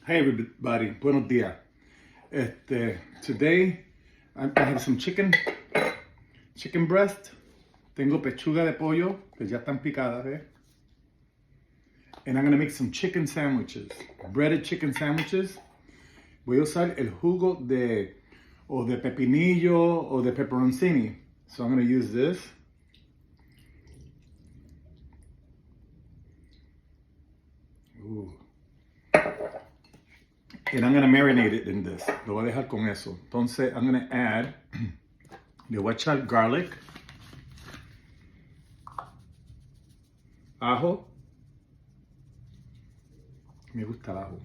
Hey everybody, buenos días. Today I have some chicken breast. Tengo pechuga de pollo que ya están picadas, ¿eh? And I'm gonna make some chicken sandwiches, breaded chicken sandwiches. Voy a usar el jugo de pepinillo o de pepperoncini. So I'm gonna use this. Ooh. And I'm gonna marinate it in this. Lo voy a dejar con eso. Entonces, I'm gonna add, le voy a echar garlic, ajo. Me gusta el ajo.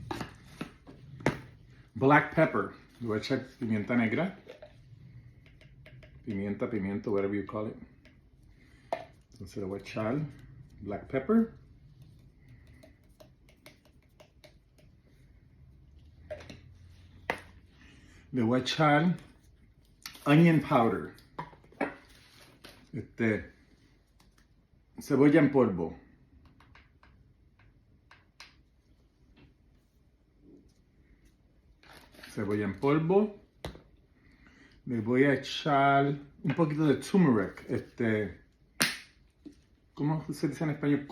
Black pepper. Le voy a echar pimienta negra. Pimiento, whatever you call it. Entonces le voy a echar black pepper. Le voy a echar onion powder, cebolla en polvo, le voy a echar un poquito de turmeric, ¿cómo se dice en español?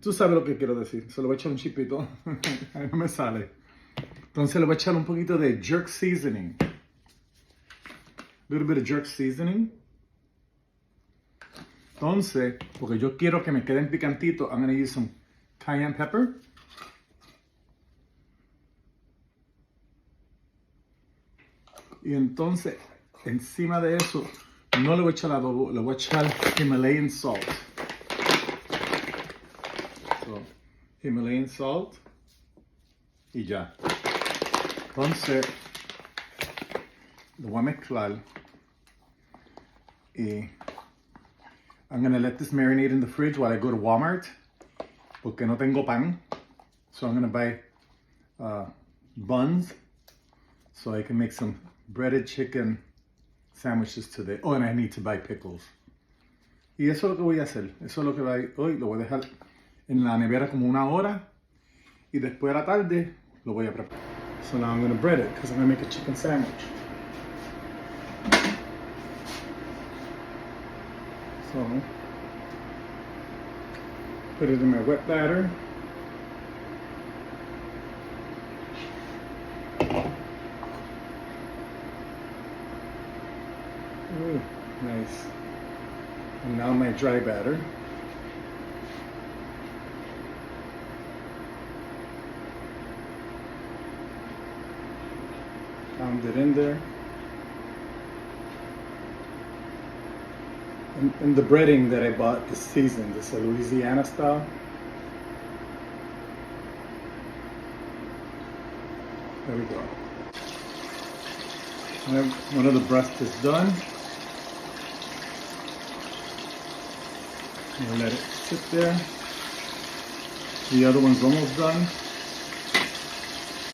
Tú sabes lo que quiero decir. Se lo voy a echar un chipito. No me sale. Entonces le voy a echar un poquito de jerk seasoning. A little bit of jerk seasoning. Entonces, porque yo quiero que me queden picantitos, I'm going to use some cayenne pepper. Y entonces, encima de eso, no le voy a echar adobo, le voy a echar Himalayan salt. Himalayan salt y ya. Entonces lo voy a mezclar y I'm gonna let this marinate in the fridge while I go to Walmart porque no tengo pan, so I'm gonna buy buns so I can make some breaded chicken sandwiches today. Oh, and I need to buy pickles. Y eso es lo que voy a hacer. Eso es lo que hoy lo voy a dejar en la nevera como una hora y después a la tarde lo voy a preparar. So now I'm going to bread it because I'm going to make a chicken sandwich. So put it in my wet batter. Ooh, nice. And now my dry batter. Pound it in there. And the breading that I bought is seasoned. It's a Louisiana style. There we go. One of the breasts is done. We'll let it sit there. The other one's almost done.